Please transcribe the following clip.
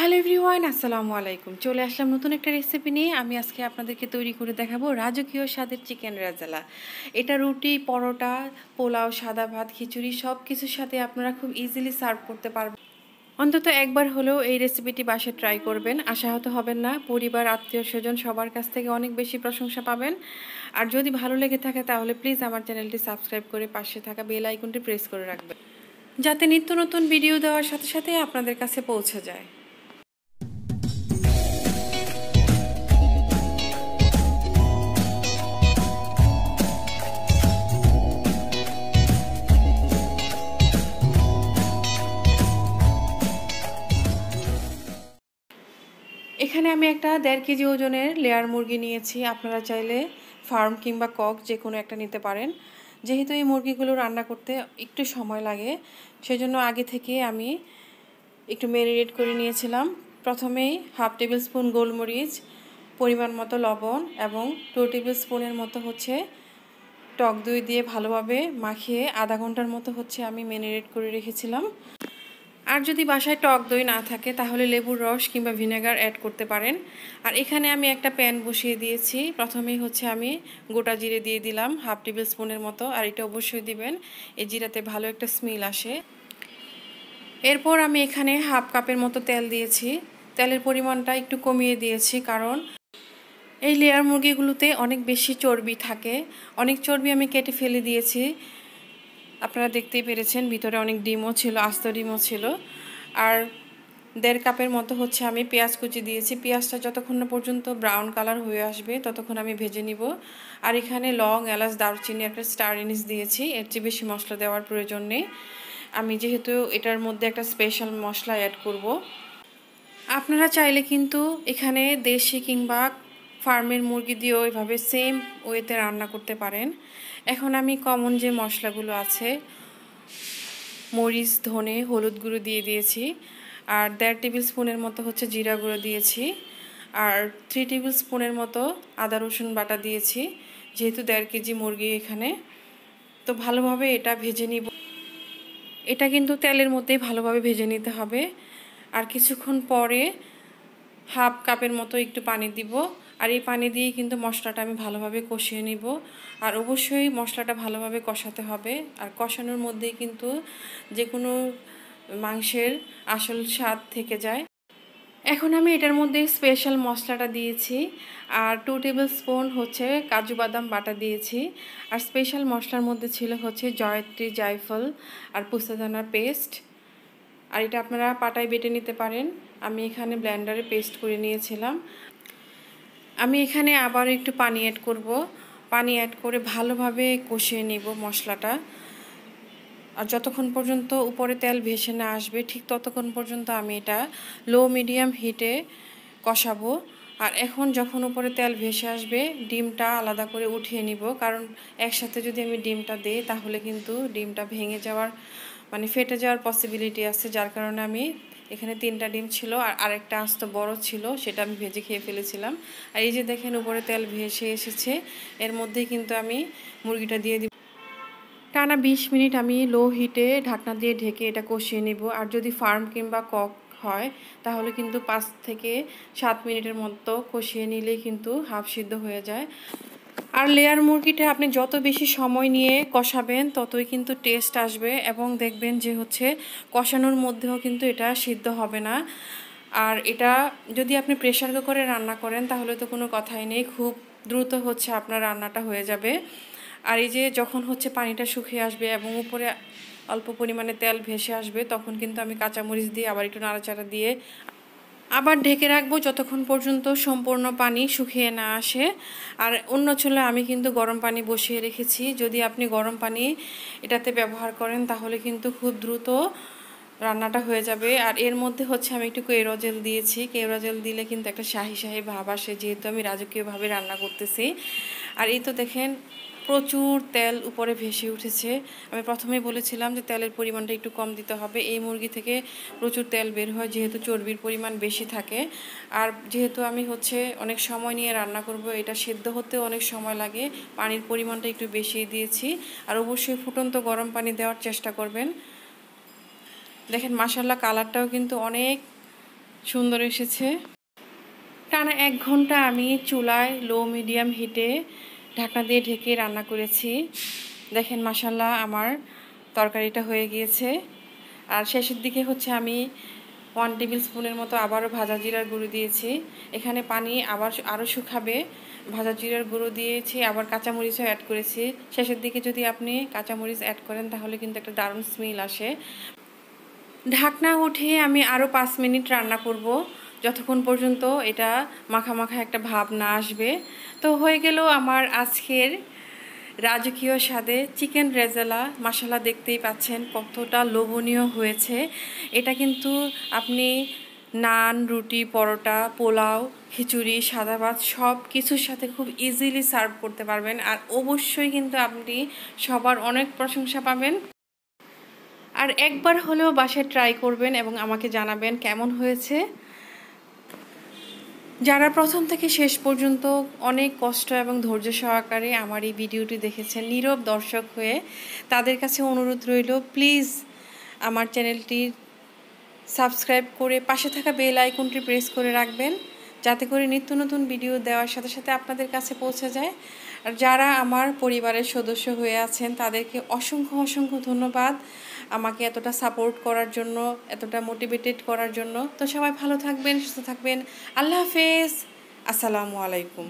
Hello everyone, আসসালামু আলাইকুম। চলে আসলাম নতুন একটা রেসিপি নিয়ে। আমি আজকে আপনাদেরকে তৈরি করে দেখাবো রাজকীয় স্বাদের চিকেন রেজালা। এটা রুটি, পরোটা, পোলাও, সাদা ভাত, খিচুড়ি সব কিছুর সাথে আপনারা খুব ইজিলি সার্ভ করতে পারবেন। অন্তত একবার হলেও এই রেসিপিটি বাসায় ট্রাই করবেন, আশাহত হবেন না। পরিবার, আত্মীয় স্বজন সবার কাছ থেকে অনেক বেশি প্রশংসা পাবেন। আর যদি ভালো লেগে থাকে তাহলে প্লিজ আমার চ্যানেলটি সাবস্ক্রাইব করে পাশে থাকা বেল আইকনটি প্রেস করে রাখবেন, যাতে নিত্য নতুন ভিডিও দেওয়ার সাথে সাথে আপনাদের কাছে পৌঁছে যায়। এখানে আমি একটা 1.5 কেজি ওজনের লেয়ার মুরগি নিয়েছি। আপনারা চাইলে ফার্ম কিংবা কক যে কোনো একটা নিতে পারেন। যেহেতু এই মুরগিগুলো রান্না করতে একটু সময় লাগে, সেজন্য আগে থেকে আমি একটু ম্যারিনেট করে নিয়েছিলাম। প্রথমেই 1/2 টেবিল স্পুন গোলমরিচ, পরিমাণ মতো লবণ এবং 2 টেবিল স্পুনের মতো টক দই দিয়ে ভালোভাবে মাখিয়ে আধা ঘন্টার মতো আমি ম্যারিনেট করে রেখেছিলাম। আর যদি বাসায় টক দই না থাকে তাহলে লেবুর রস কিংবা ভিনেগার অ্যাড করতে পারেন। আর এখানে আমি একটা প্যান বসিয়ে দিয়েছি। প্রথমেই আমি গোটা জিরে দিয়ে দিলাম 1/2 টেবিল স্পুনের মতো, আর এটা অবশ্যই দিবেন, এই জিরাতে ভালো একটা স্মেল আসে। এরপর আমি এখানে 1/2 কাপের মতো তেল দিয়েছি। তেলের পরিমাণটা একটু কমিয়ে দিয়েছি, কারণ এই লেয়ার মুরগিগুলোতে অনেক বেশি চর্বি থাকে। অনেক চর্বি আমি কেটে ফেলে দিয়েছি, আপনারা দেখতেই পেরেছেন। ভিতরে অনেক ডিমও ছিল, আস্ত ডিমও ছিল। আর 1.5 কাপের মতো আমি পেঁয়াজ কুচি দিয়েছি। পেঁয়াজটা যতক্ষণ না পর্যন্ত ব্রাউন কালার হয়ে আসবে ততক্ষণ আমি ভেজে নিব। আর এখানে লং, এলাচ, দারচিনি, একটা স্টার এনিস দিয়েছি। এর চেয়ে বেশি মশলা দেওয়ার প্রয়োজন নেই, আমি যেহেতু এটার মধ্যে একটা স্পেশাল মশলা অ্যাড করব। আপনারা চাইলে কিন্তু এখানে দেশি কিংবা ফার্মের মুরগি দিয়েও এভাবে সেম ওয়েতে রান্না করতে পারেন। এখন আমি কমন যে মশলাগুলো আছে, মরিচ, ধনে, হলুদ গুঁড়ো দিয়ে দিয়েছি। আর 1.5 টেবিল স্পুনের মতো জিরা গুঁড়ো দিয়েছি। আর 3 টেবিল স্পুনের মতো আদা রসুন বাটা দিয়েছি, যেহেতু 1.5 কেজি মুরগি এখানে। তো ভালোভাবে এটা ভেজে নিব। এটা কিন্তু তেলের মধ্যেই ভালোভাবে ভেজে নিতে হবে। আর কিছুক্ষণ পরে 1/2 কাপের মতো একটু পানি দিব। আর এই পানি দিয়ে কিন্তু মশলাটা আমি ভালোভাবে কষিয়ে নিব। আর অবশ্যই মশলাটা ভালোভাবে কষাতে হবে। আর কষানোর মধ্যেই কিন্তু যে কোনো মাংসের আসল স্বাদ থেকে যায়। এখন আমি এটার মধ্যে স্পেশাল মশলাটা দিয়েছি। আর 2 টেবিল স্পুন কাজু বাদাম বাটা দিয়েছি। আর স্পেশাল মশলার মধ্যে ছিল জয়ত্রী, জায়ফল আর পোস্তদানার পেস্ট। আর এটা আপনারা পাটায় বেটে নিতে পারেন, আমি এখানে ব্লেন্ডারে পেস্ট করে নিয়েছিলাম। আমি এখানে আবার একটু পানি অ্যাড করব। পানি অ্যাড করে ভালোভাবে কষিয়ে নিব মশলাটা। আর যতক্ষণ পর্যন্ত উপরে তেল ভেসে না আসবে ঠিক ততক্ষণ পর্যন্ত আমি এটা লো মিডিয়াম হিটে কষাবো। আর এখন যখন উপরে তেল ভেসে আসবে, ডিমটা আলাদা করে উঠিয়ে নিব, কারণ একসাথে যদি আমি ডিমটা দিই তাহলে কিন্তু ডিমটা ভেঙে যাওয়ার ফেটে যাওয়ার পসিবিলিটি আছে। যার কারণে আমি এখানে 3টা ডিম ছিল, আর আরেকটা আস্ত বড় ছিল, সেটা আমি ভেজে খেয়ে ফেলেছিলাম। আর এই যে দেখেন উপরে তেল ভেসে এসেছে, এর মধ্যেই কিন্তু আমি মুরগিটা দিয়ে দিব। টানা 20 মিনিট আমি লো হিটে ঢাকনা দিয়ে ঢেকে এটা কষিয়ে নিব। আর যদি ফার্ম কিংবা কক হয় তাহলে কিন্তু 5 থেকে 7 মিনিটের মতো কষিয়ে নিলেই কিন্তু হাফ সিদ্ধ হয়ে যায়। আর লেয়ার মুরগিটা আপনি যত বেশি সময় নিয়ে কষাবেন ততই কিন্তু টেস্ট আসবে, এবং দেখবেন যে কষানোর মধ্যেও কিন্তু এটা সিদ্ধ হবে না। আর এটা যদি আপনি প্রেসার কুকারে রান্না করেন তাহলে তো কোনো কথাই নেই, খুব দ্রুত আপনার রান্নাটা হয়ে যাবে। আর এই যে যখন পানিটা শুকিয়ে আসবে এবং উপরে অল্প পরিমাণে তেল ভেসে আসবে, তখন কিন্তু আমি কাঁচামরিচ দিয়ে আবার একটু নাড়াচাড়া দিয়ে আবার ঢেকে রাখবো যতক্ষণ পর্যন্ত সম্পূর্ণ পানি শুকিয়ে না আসে। আর অন্য চুলায় আমি কিন্তু গরম পানি বসিয়ে রেখেছি। যদি আপনি গরম পানি এটাতে ব্যবহার করেন তাহলে কিন্তু খুব দ্রুত রান্নাটা হয়ে যাবে। আর এর মধ্যে আমি একটু কেওড়া জল দিয়েছি। কেওড়া জল দিলে কিন্তু একটা শাহি শাহি ভাব আসে, যেহেতু আমি রাজকীয়ভাবে রান্না করতেছি। আর এই তো দেখেন প্রচুর তেল উপরে ভেসে উঠেছে। আমি প্রথমেই বলেছিলাম যে তেলের পরিমাণটা একটু কম দিতে হবে। এই মুরগি থেকে প্রচুর তেল বের হয়, যেহেতু চর্বির পরিমাণ বেশি থাকে। আর যেহেতু আমি অনেক সময় নিয়ে রান্না করব, এটা সেদ্ধ হতে অনেক সময় লাগে, পানির পরিমাণটা একটু বেশি দিয়েছি। আর অবশ্যই ফুটন্ত গরম পানি দেওয়ার চেষ্টা করবেন। দেখেন মাশাআল্লাহ কালারটাও কিন্তু অনেক সুন্দর এসেছে। টানা 1 ঘন্টা আমি চুলায় লো মিডিয়াম হিটে ঢাকনা দিয়ে ঢেকে রান্না করেছি। দেখেন মাশাআল্লাহ আমার তরকারিটা হয়ে গিয়েছে। আর শেষের দিকে হচ্ছে আমি 1 টেবিল স্পুনের মতো আবারও ভাজা জিরার গুঁড়ো দিয়েছি। এখানে পানি আরও শুকাবে। ভাজা জিরার গুঁড়ো দিয়েছি, আবার কাঁচামরিচও অ্যাড করেছি। শেষের দিকে যদি আপনি কাঁচামরিচ অ্যাড করেন তাহলে কিন্তু একটা দারুণ স্মেল আসে। ঢাকনা উঠিয়ে আমি আরও 5 মিনিট রান্না করব, যতক্ষণ পর্যন্ত এটা মাখা মাখা একটা ভাব না আসবে। তো হয়ে গেল আমার আজকের রাজকীয় স্বাদে চিকেন রেজালা। মাশাআল্লাহ দেখতেই পাচ্ছেন কতটা লোভনীয় হয়েছে। এটা কিন্তু আপনি নান, রুটি, পরোটা, পোলাও, খিচুড়ি, সাদা ভাত সব কিছুর সাথে খুব ইজিলি সার্ভ করতে পারবেন। আর অবশ্যই কিন্তু আপনি সবার অনেক প্রশংসা পাবেন। আর একবার হলেও বাসায় ট্রাই করবেন এবং আমাকে জানাবেন কেমন হয়েছে। যারা প্রথম থেকে শেষ পর্যন্ত অনেক কষ্ট এবং ধৈর্য সহকারে আমার এই ভিডিওটি দেখেছেন নীরব দর্শক হয়ে, তাদের কাছে অনুরোধ রইল প্লিজ আমার চ্যানেলটি সাবস্ক্রাইব করে পাশে থাকা বেল আইকনটি প্রেস করে রাখবেন, যাতে করে নিত্য নতুন ভিডিও দেওয়ার সাথে সাথে আপনাদের কাছে পৌঁছে যায়। আর যারা আমার পরিবারের সদস্য হয়ে আছেন তাদেরকে অসংখ্য অসংখ্য ধন্যবাদ আমাকে এতটা সাপোর্ট করার জন্য, এতটা মোটিভেটেড করার জন্য। তো সবাই ভালো থাকবেন, সুস্থ থাকবেন। আল্লাহ হাফেজ। আসসালামু আলাইকুম।